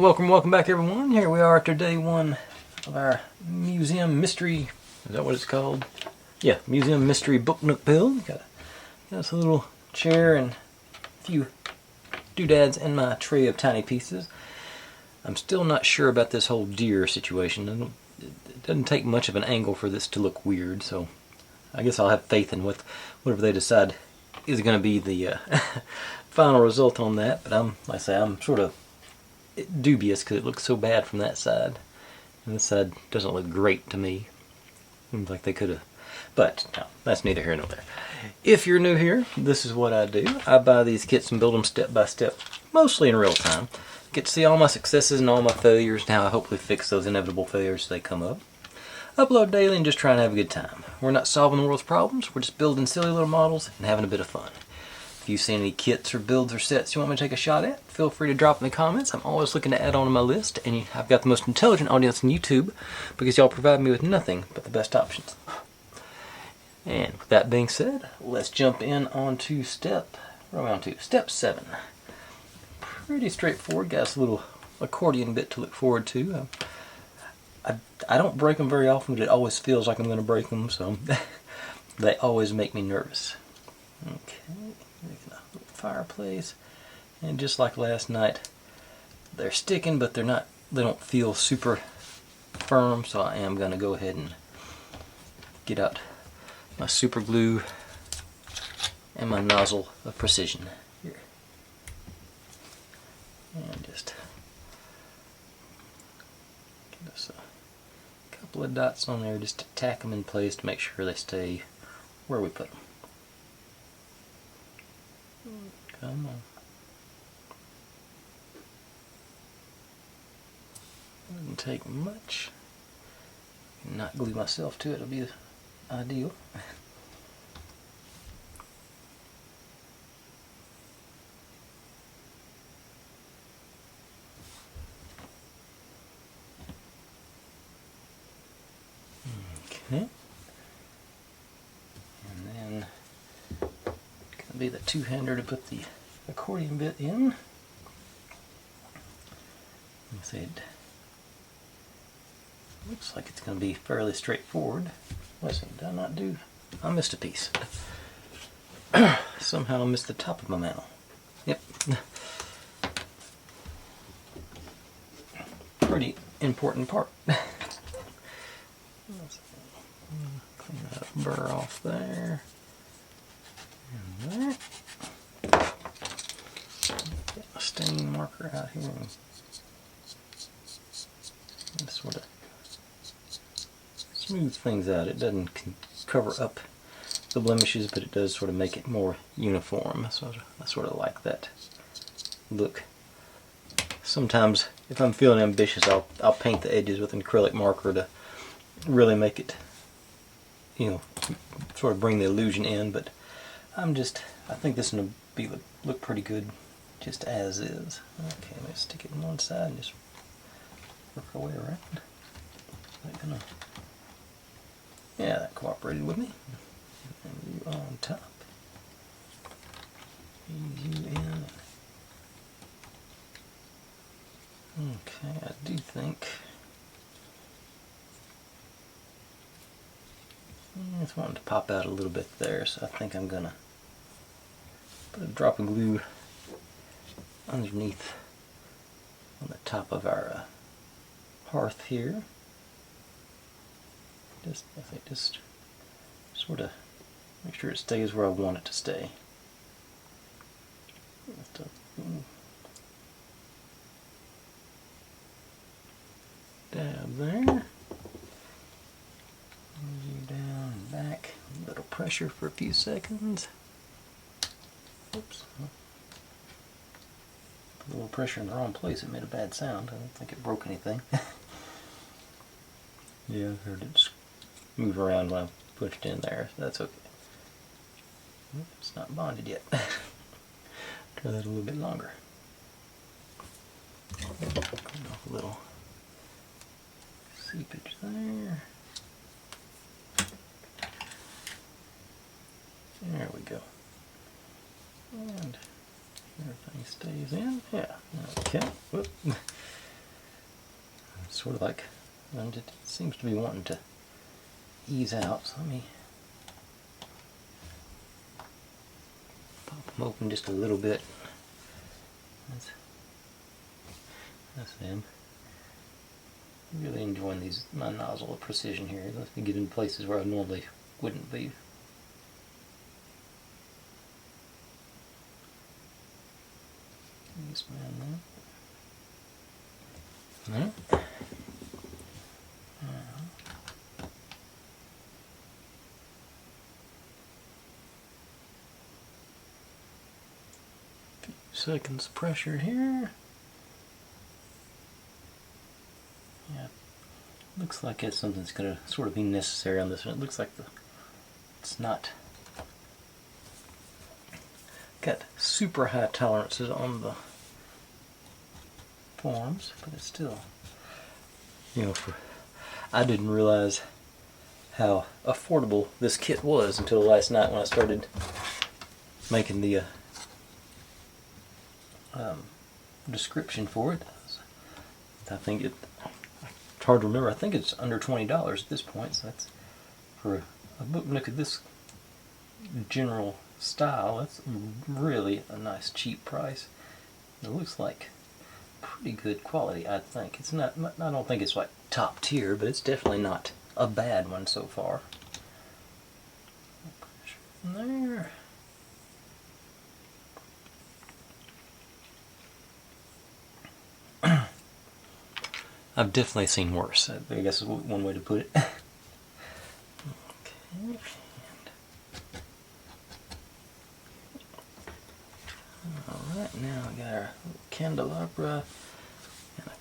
Welcome back everyone. Here we are after day one of our museum mystery. Is that what it's called? Yeah, museum mystery book Nook build. Got us a little chair and a few doodads in my tray of tiny pieces. I'm still not sure about this whole deer situation. It doesn't take much of an angle for this to look weird, so I guess I'll have faith in whatever they decide is going to be the final result on that. But like I say, I'm sort of dubious because it looks so bad from that side, and this side doesn't look great to me. Seems like they could have, but no, that's neither here nor there. If you're new here, this is what I do. I buy these kits and build them step by step, mostly in real time. Get to see all my successes and all my failures, and how I hopefully fix those inevitable failures as they come up. Upload daily and just try and have a good time. We're not solving the world's problems, we're just building silly little models and having a bit of fun. If you've seen any kits or builds or sets you want me to take a shot at, feel free to drop in the comments. I'm always looking to add on to my list, and I've got the most intelligent audience on YouTube because y'all provide me with nothing but the best options. And with that being said, let's jump in onto step 7. Pretty straightforward. Got us a little accordion bit to look forward to. I don't break them very often, but it always feels like I'm going to break them, so they always make me nervous. Okay. Fireplace, and just like last night, they're sticking, but they don't feel super firm, so I am going to go ahead and get out my super glue and my nozzle of precision here, and just get us a couple of dots on there just to tack them in place to make sure they stay where we put them. Come on. Doesn't take much. Not glue myself to it, it'll be ideal. Okay. And then gonna be the two-hander to put the accordion bit in. I said, looks like it's going to be fairly straightforward. Listen, did I not do? I missed a piece. Somehow I missed the top of my mantle. Yep. Pretty important part. Clean that burr off there. And there. Get my stain marker out here and sort of smooth things out. It doesn't cover up the blemishes, but it does sort of make it more uniform. So I sort of like that look. Sometimes, if I'm feeling ambitious, I'll paint the edges with an acrylic marker to really make it, sort of bring the illusion in. But I think this will look pretty good just as is. Okay, let's stick it on one side and just work our way around. Yeah, that cooperated with me. And you on top. Ease you in. Okay, I do think it's wanting to pop out a little bit there, so I think I'm gonna put a drop of glue underneath on the top of our hearth here. I think just sort of make sure it stays where I want it to stay. Dab there. Move you down and back. A little pressure for a few seconds. Oops. Put a little pressure in the wrong place. It made a bad sound. I don't think it broke anything. Yeah, I heard it move around when I pushed in there. That's okay. It's not bonded yet. Try that a little bit longer. Clean off a little seepage there. There we go. And everything stays in. Yeah. Okay. Whoop. sort of like, and it seems to be wanting to ease out. So let me pop them open just a little bit. That's them. Really enjoying my nozzle precision here. It lets me get in places where I normally wouldn't be. Just around there. There. Few seconds pressure here. Yeah, looks like it's something that's going to sort of be necessary on this one. It looks like it's not got super high tolerances on the forms, but it's still, you know, I didn't realize how affordable this kit was until last night when I started making the description for it. I think it's hard to remember. I think it's under $20 at this point, so that's for a book nook of this general style. That's really a nice cheap price. It looks like pretty good quality, I think. It's not, I don't think it's like top tier, but it's definitely not a bad one so far. There. I've definitely seen worse, I guess is one way to put it. Okay, and alright, now we got our candelabra and a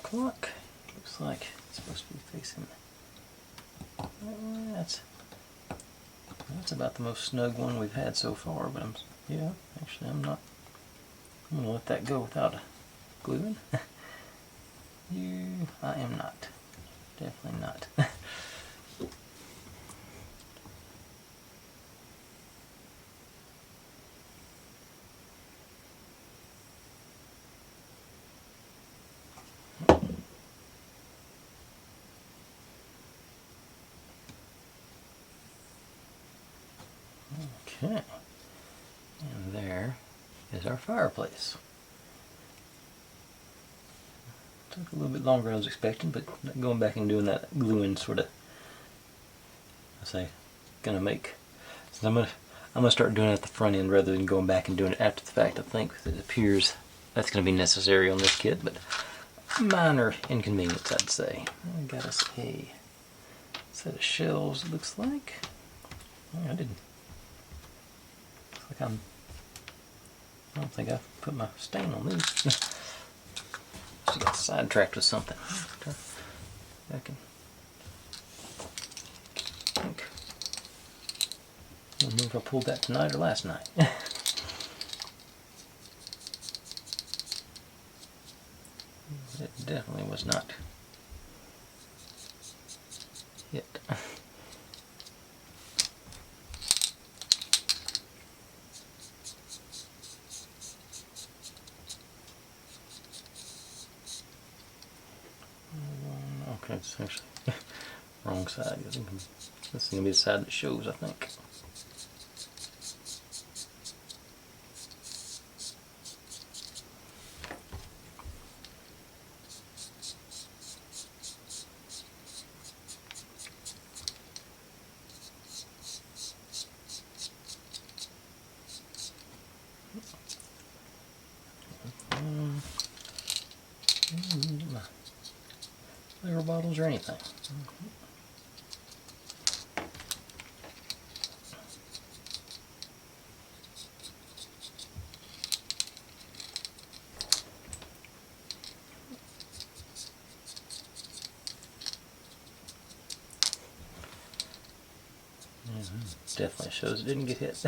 clock. Looks like it's supposed to be facing. That's about the most snug one we've had so far, but yeah, actually I'm gonna let that go without gluing. I am not. Definitely not. Okay. And there is our fireplace. Took a little bit longer than I was expecting, but going back and doing that gluing sort of, gonna make. So I'm gonna start doing it at the front end rather than going back and doing it after the fact. I think it appears that's gonna be necessary on this kit, but minor inconvenience, I'd say. I got us a set of shelves. It looks like. Oh, I didn't. Looks like I don't think I put my stain on these. She got sidetracked with something. I don't know if I pulled that tonight or last night. It definitely was not hit. Okay, it's actually wrong side. This is going to be the side that shows, I think. Flavor bottles or anything. Definitely shows it didn't get hit.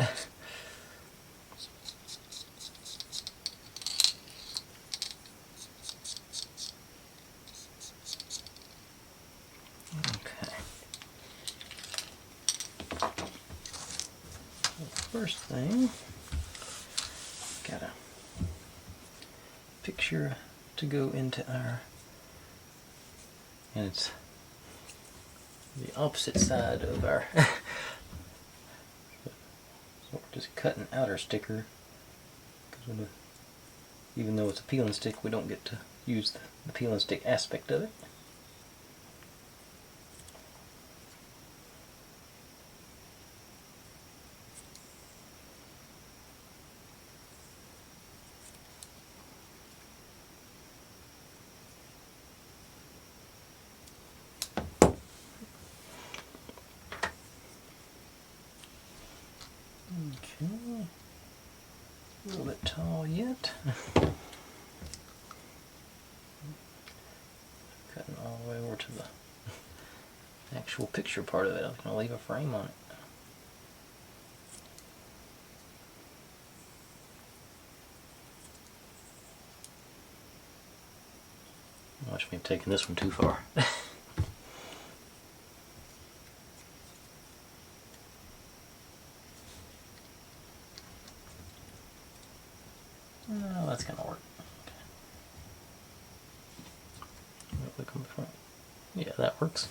First thing, got a picture to go into our and it's the opposite side of our so we're just cutting out our sticker, because even though it's a peel and stick, we don't get to use the peel and stick aspect of it. Okay, a little bit tall yet. Cutting all the way over to the actual picture part of it. I was going to leave a frame on it. Watch me taking this one too far. No, that's gonna work. Look on the front. Yeah, that works.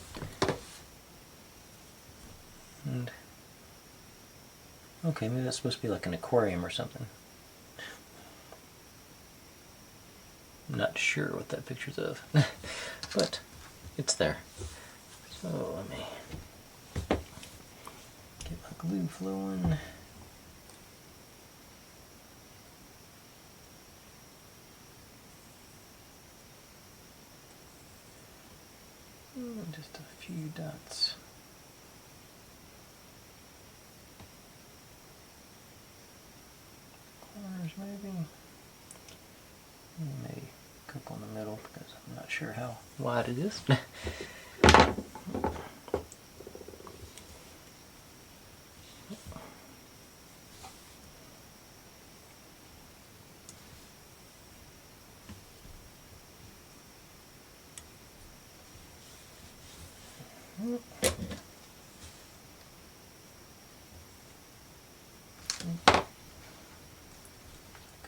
And okay, maybe that's supposed to be like an aquarium or something. I'm not sure what that picture's of, but it's there. So let me get my glue flowing. Just a few dots. Corners maybe. Maybe cook on the middle because I'm not sure how wide it is.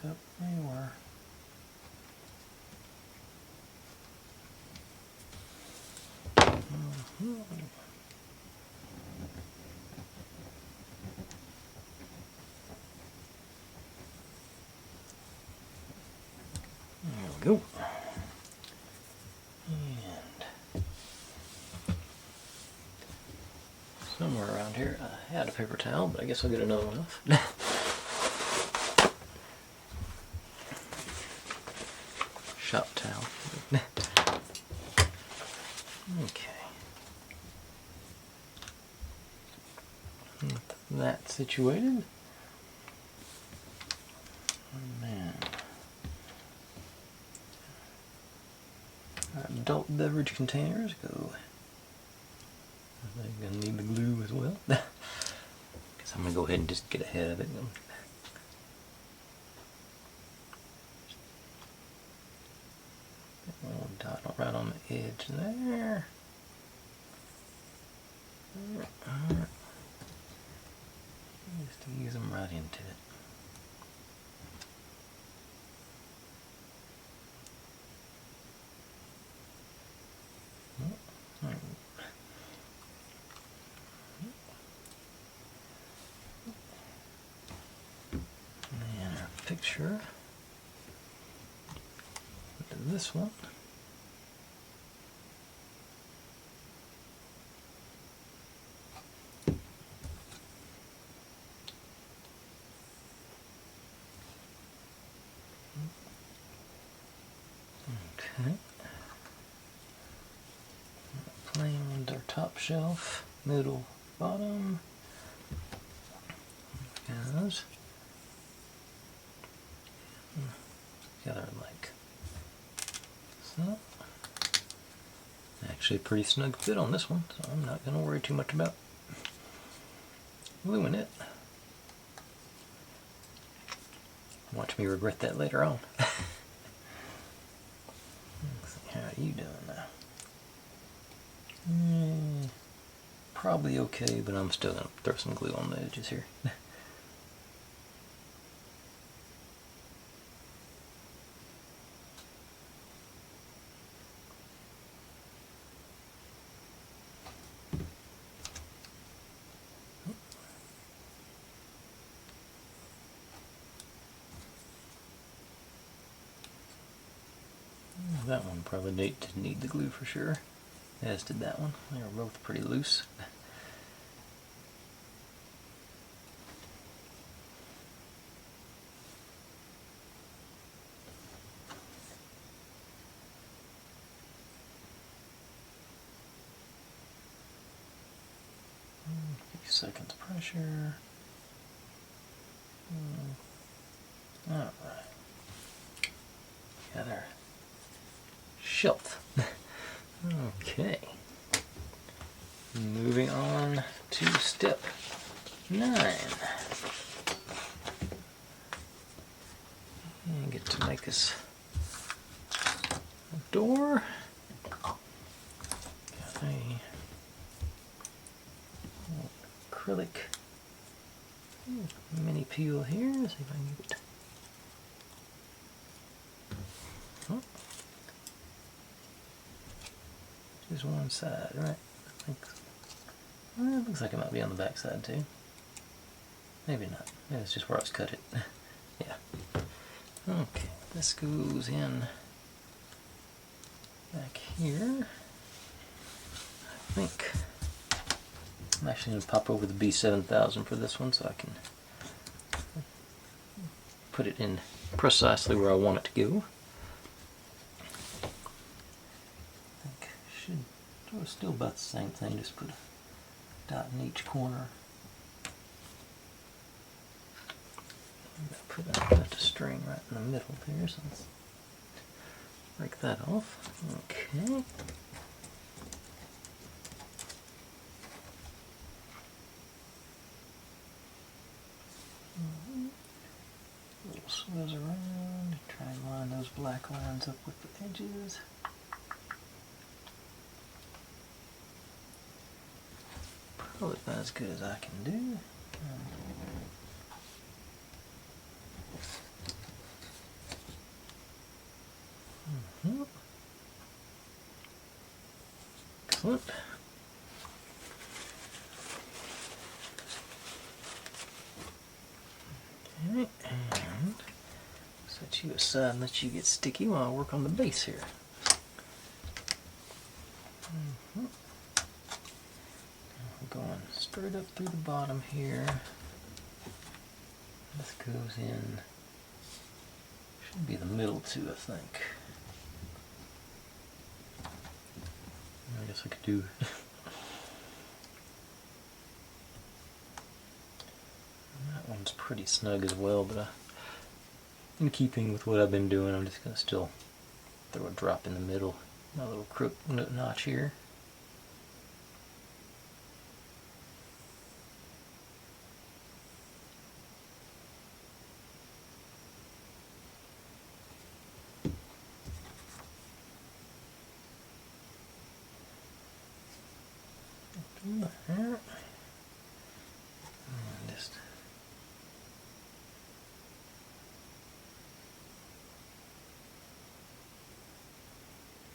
Up anywhere. There we go. And somewhere around here I had a paper towel, but I guess I'll get another one off. Shop towel. Okay. With that situated. Oh, man. Our adult beverage containers go. They're going to need the glue as well. Because I'm going to go ahead and just get ahead of it. A little dot right on the edge there. Just to use them right into it. And our picture. This one. Okay. Playing with our top shelf, middle, bottom. Guys. Together like so. Actually a pretty snug fit on this one, so I'm not going to worry too much about gluing it. Watch me regret that later on. Let's see, how are you doing now? Probably okay, but I'm still going to throw some glue on the edges here. That one probably did need the glue for sure, as did that one. They were both pretty loose. A few seconds pressure. Alright. Got our shelf. Okay. Moving on to step 9. And get to make us a door. Got a acrylic mini peel here. Let's see if I can get it. Oh. Just one side, right? I think. Well, it looks like it might be on the back side too. Maybe not. Maybe it's just where I was cut it. Yeah. Okay, this goes in back here. I think I'm actually going to pop over the B7000 for this one so I can put it in precisely where I want it to go. I think should still about the same thing, just put a dot in each corner. Put a string right in the middle there, so let's break that off. Okay. Little swizz around, try and line those black lines up with the edges. Probably about as good as I can do. Excellent. Okay, and set you aside and let you get sticky while I work on the base here. We're going straight up through the bottom here. This goes in, should be the middle too, I think. I guess I could do that one's pretty snug as well, but in keeping with what I've been doing, I'm just going to still throw a drop in the middle, my little crook notch here. And just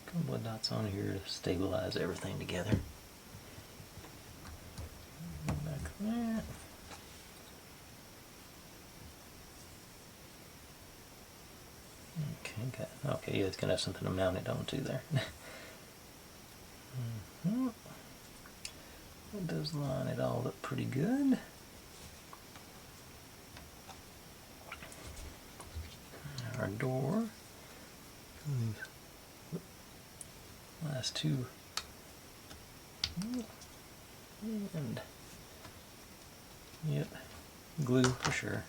a couple of dots on here to stabilize everything together. Back there. Okay, yeah, it's gonna have something to mount it onto there. It does line it all up pretty good. Our door. Last two. And yep, glue for sure.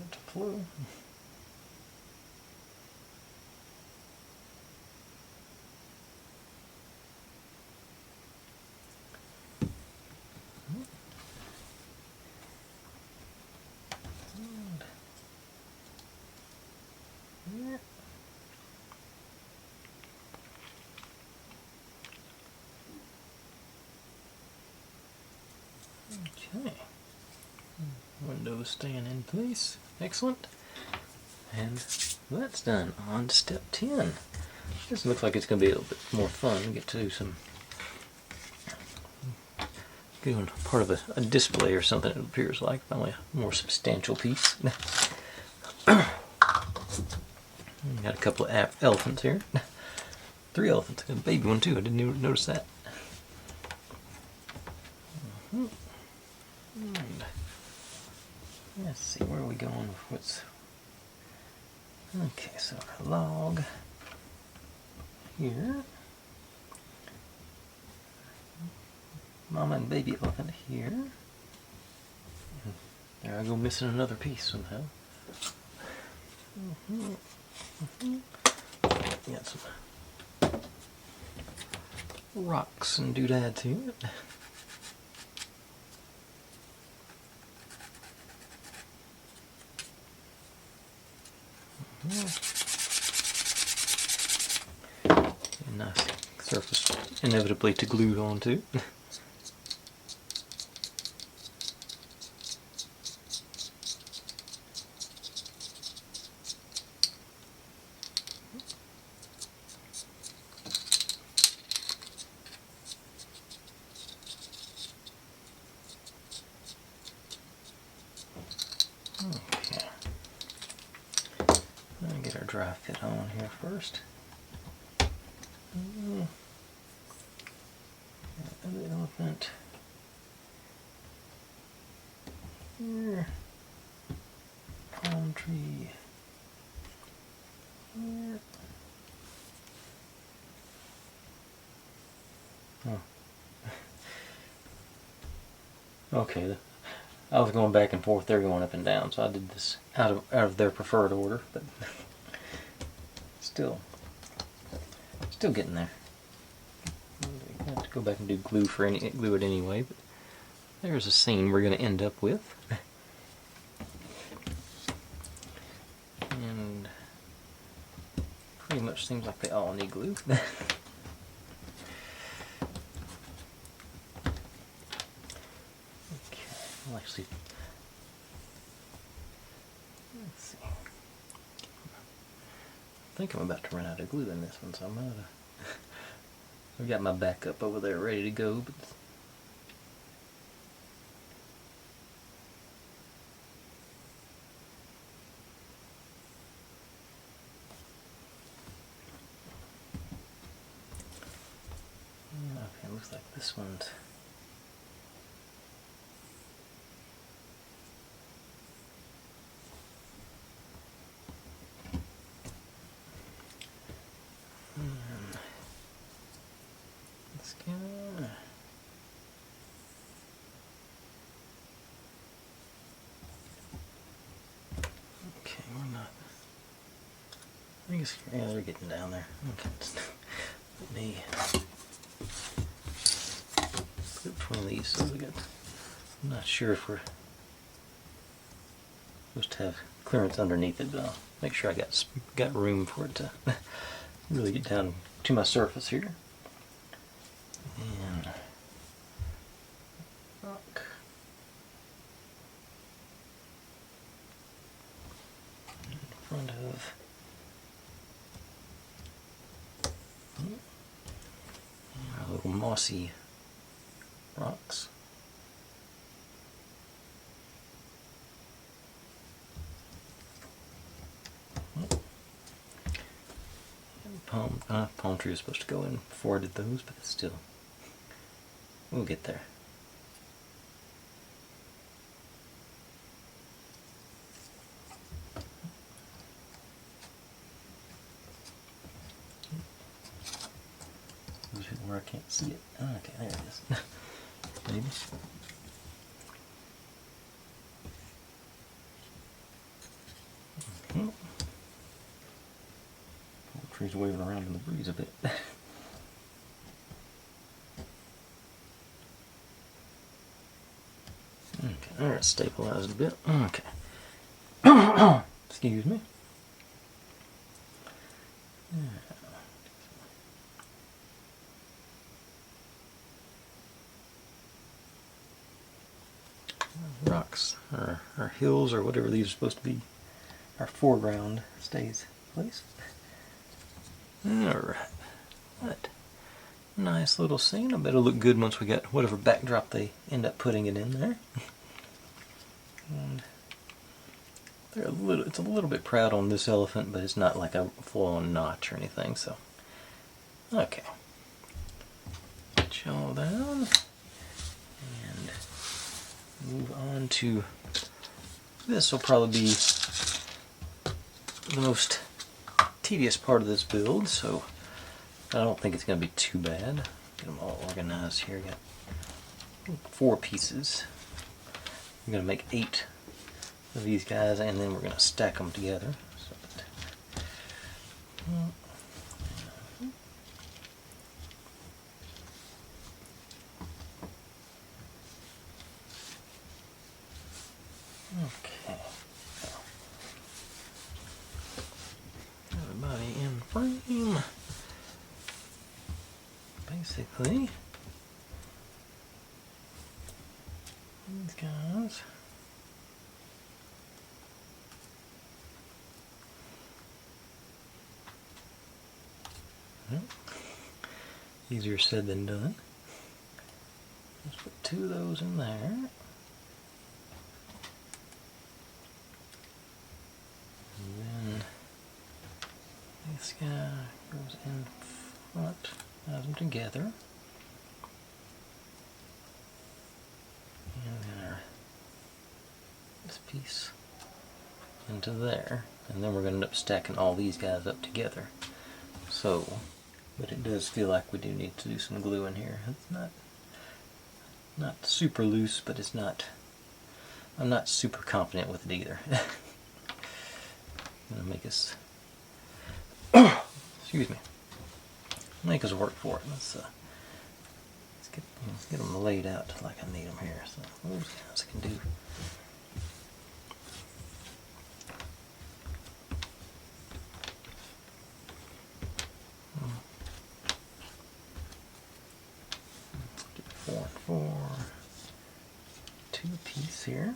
To flow. Okay. Windows staying in place. Excellent. And Well, that's done. On to step 10. This looks like it's going to be a little bit more fun. We get to do some doing part of a display or something, it appears like. Finally a more substantial piece. Got a couple of elephants here. 3 elephants. Got a baby one too. I didn't even notice that. And let's see, where are we going? What's okay? So our log here. Mama and baby elephant here. There I go, missing another piece somehow. Got some rocks and doodads here. Nice surface, inevitably to glue onto. Okay. Let me get our dry fit on here first. Other elephant here. Palm tree here. Oh. Okay, I was going back and forth. They're going up and down, so I did this out of their preferred order, but still getting there. I have to go back and do glue it anyway. But there's a scene we're going to end up with, and pretty much seems like they all need glue. Well, actually, let's see. I think I'm about to run out of glue in this one, so I'm gonna. I've got my backup over there ready to go, but. Okay, looks like this one's. Okay, we're not. I guess, yeah, they're getting down there. Okay, let me put it between these. So we got. I'm not sure if we're supposed to have clearance underneath it, but I'll make sure I got room for it to really get down to my surface here. And rock. In front of our little mossy rocks. Palm tree was supposed to go in before I did those, but still, we'll get there. Where I can't see it. Oh, okay, there it is. Maybe. Trees waving around in the breeze a bit. Okay, there it's stabilized a bit. Okay. Excuse me. Rocks, or hills, or whatever these are supposed to be. Our foreground stays fireplace. Alright. What? Nice little scene. I bet it'll look good once we get whatever backdrop they end up putting it in there. And it's a little bit proud on this elephant, but it's not like a full-on notch or anything, so. Okay. Put y'all down. And move on to, this will probably be the most tedious part of this build, so I don't think it's going to be too bad. Get them all organized here. Got 4 pieces. I'm going to make 8 of these guys, and then we're going to stack them together. Okay. Everybody in frame. Basically, these guys. Well, easier said than done. Let's put 2 of those in there. And then this guy goes in front. Have them together. And then this piece into there. And then we're going to end up stacking all these guys up together. So, but it does feel like we do need to do some glue in here. It's not super loose, but it's not, I'm not super confident with it either. Gonna make us, excuse me, make us work for it. Let's get them laid out like I need them here. So those guys can do. Do 4 and 4, 2 piece here.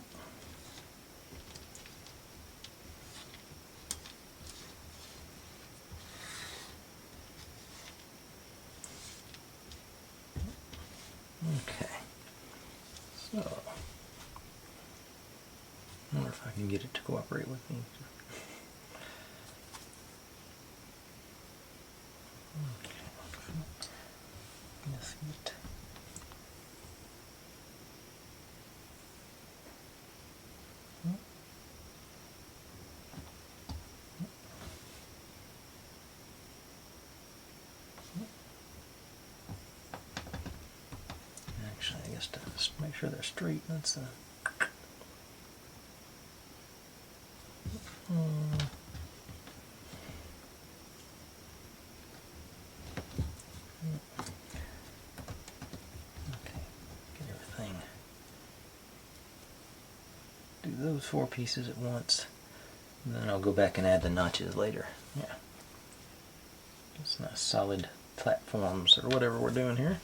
Okay, so I wonder if I can get it to cooperate with me. Okay, let's get. Actually, I guess to just make sure they're straight. That's okay. Get everything. Do those 4 pieces at once, and then I'll go back and add the notches later. Yeah, just nice solid platforms or whatever we're doing here.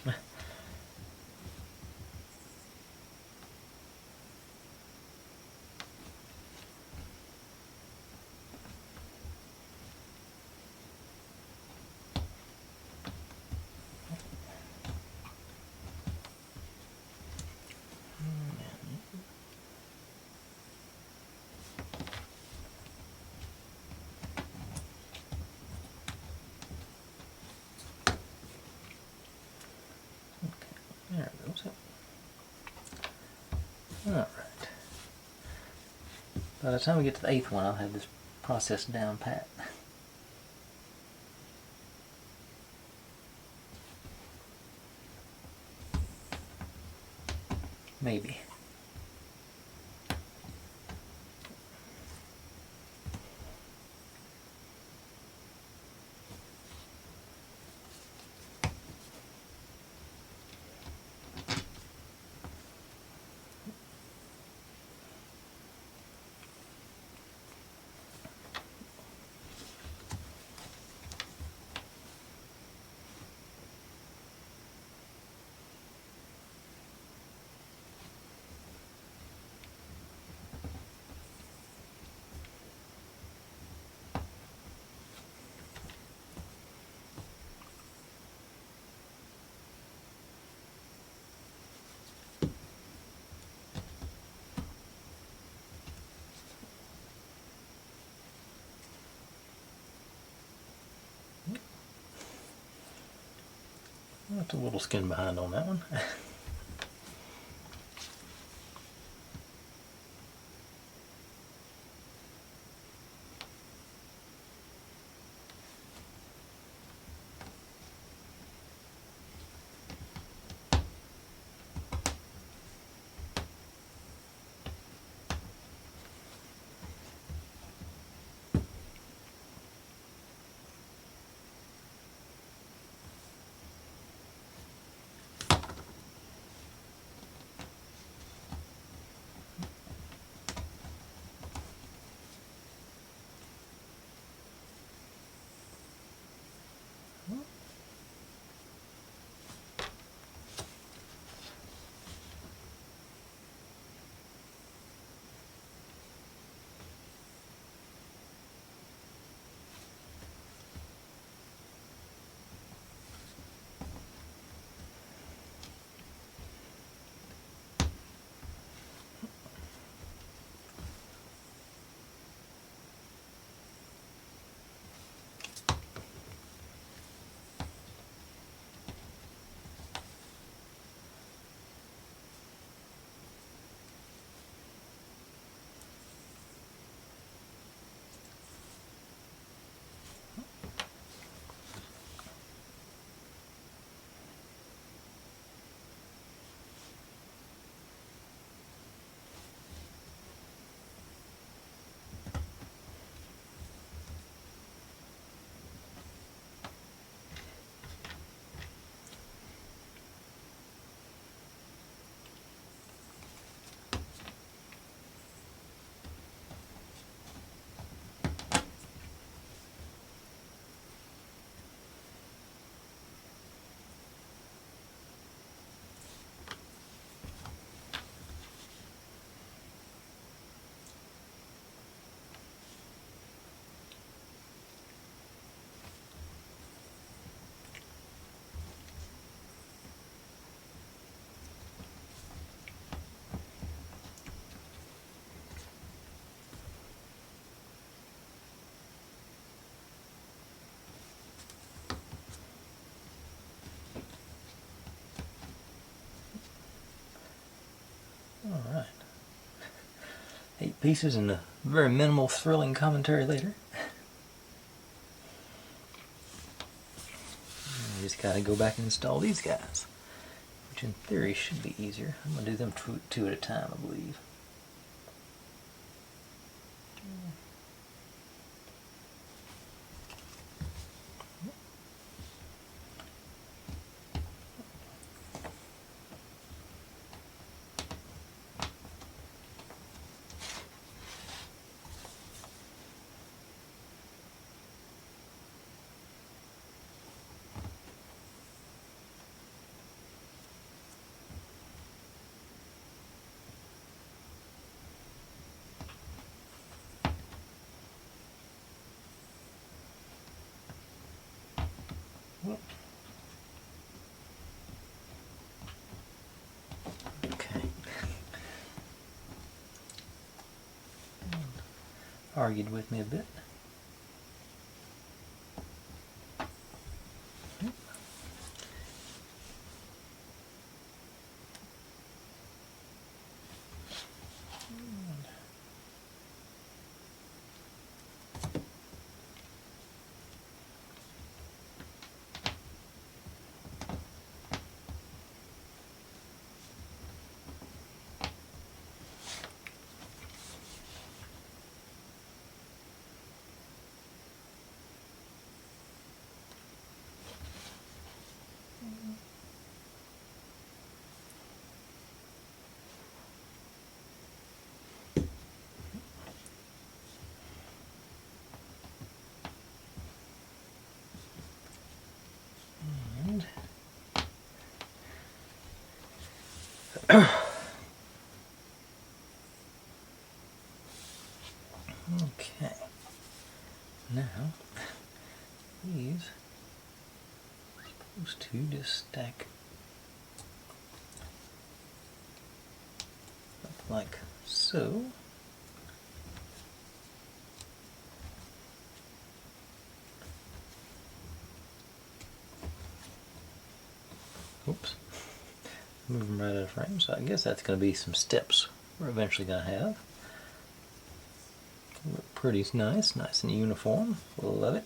There it goes. Alright. By the time we get to the 8th one, I'll have this process down pat. Maybe. That's a little skin behind on that one. Alright. 8 pieces and a very minimal thrilling commentary later. We just gotta go back and install these guys, which in theory should be easier. I'm gonna do them two at a time, I believe. Okay. Argued with me a bit. Okay, now these are supposed to just stack up like so. move them right out of frame. So I guess that's going to be some steps we're eventually going to have. Look pretty nice, nice and uniform. Love it.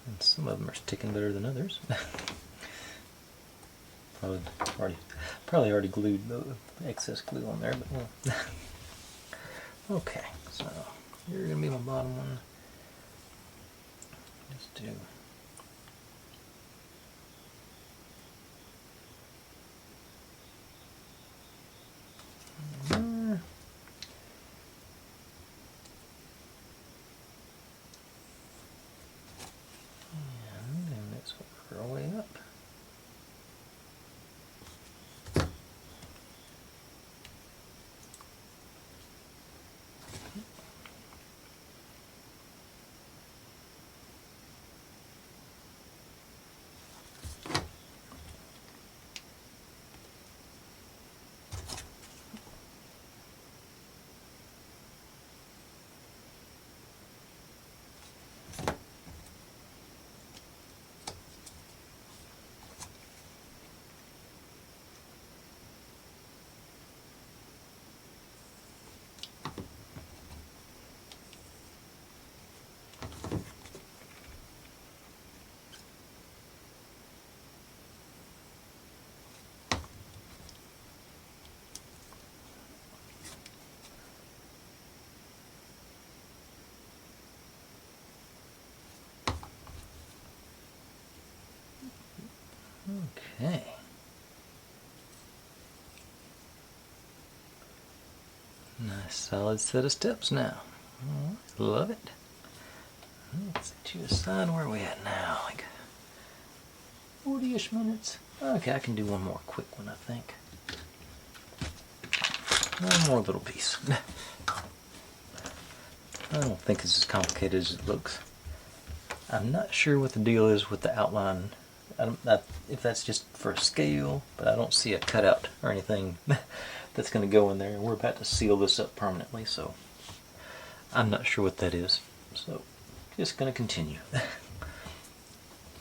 And some of them are sticking better than others. Probably already glued the excess glue on there, but well. Okay, so you're gonna be my bottom one. Just do. And then let's work our way up. Okay. Nice solid set of steps now. Love it. Let's set you aside. Where are we at now? Like 40-ish minutes. Okay, I can do one more quick one, I think. One more little piece. I don't think it's as complicated as it looks. I'm not sure what the deal is with the outline. If that's just for scale, but I don't see a cutout or anything that's going to go in there. We're about to seal this up permanently, so I'm not sure what that is. So just going to continue.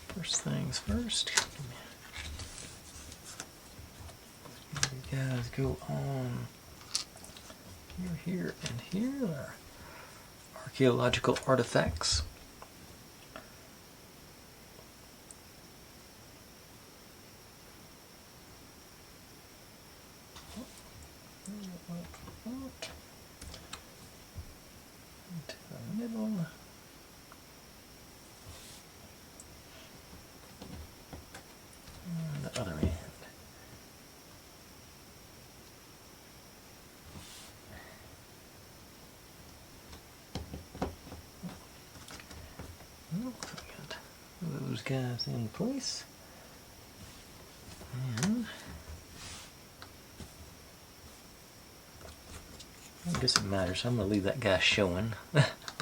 First things first. You guys go on here and here. Our archaeological artifacts. Into the middle. And the other end. Got those guys in place. And I guess it matters. I'm going to leave that guy showing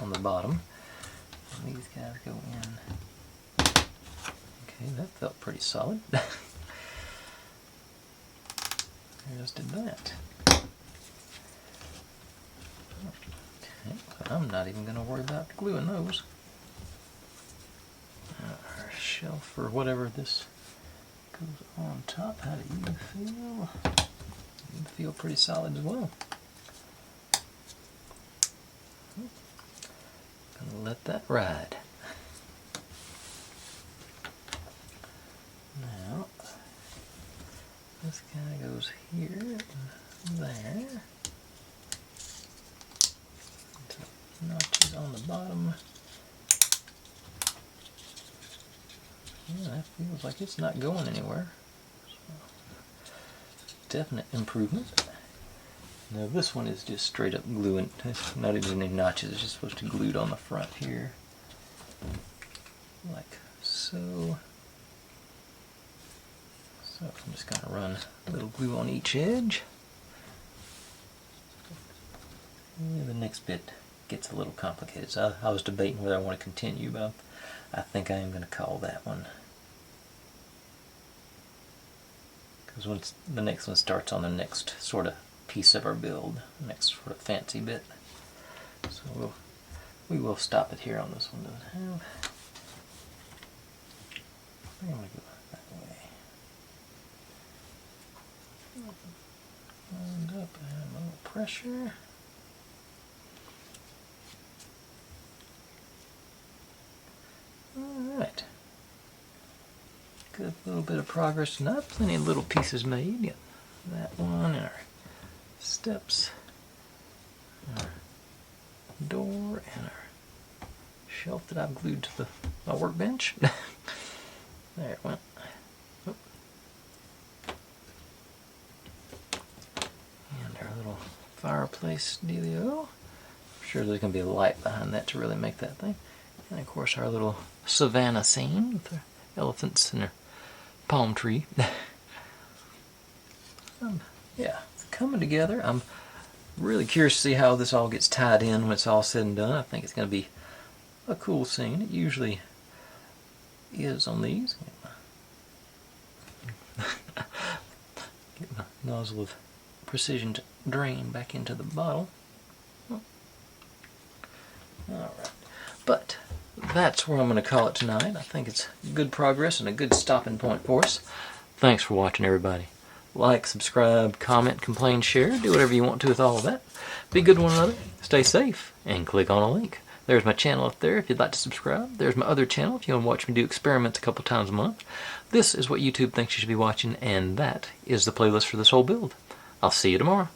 on the bottom. And these guys go in. Okay, that felt pretty solid. Just did that. Okay, but I'm not even going to worry about gluing those. Our shelf or whatever this goes on top. How do you feel? You feel pretty solid as well. Gonna let that ride. Now, this guy goes here and there. Notches on the bottom. Yeah, that feels like it's not going anywhere. So, definite improvement. Now this one is just straight up gluing, not even any notches, it's just supposed to be glued on the front here. Like so. So I'm just going to run a little glue on each edge. And the next bit gets a little complicated. So I was debating whether I want to continue, but I think I am going to call that one. Because once the next one starts on the next sort of piece of our build, the next sort of fancy bit. So we will stop it here on this one. Doesn't have. I'm going to go that way. Wind up and a little pressure. Alright. Good little bit of progress tonight. Plenty of little pieces made. Got that one and our steps, our door, and our shelf that I've glued to my workbench. There it went. Oop. And our little fireplace dealio. I'm sure there's going to be a light behind that to really make that thing. And of course our little savannah scene with our elephants and our palm tree. Yeah, it's coming together. I'm really curious to see how this all gets tied in when it's all said and done. I think it's going to be a cool scene. It usually is on these. Get my nozzle of precision to drain back into the bottle. Alright, but that's where I'm going to call it tonight. I think it's good progress and a good stopping point for us. Thanks for watching, everybody. Like, subscribe, comment, complain, share. Do whatever you want to with all of that. Be good to one another. Stay safe. And click on a link. There's my channel up there if you'd like to subscribe. There's my other channel if you want to watch me do experiments a couple times a month. This is what YouTube thinks you should be watching, and that is the playlist for this whole build. I'll see you tomorrow.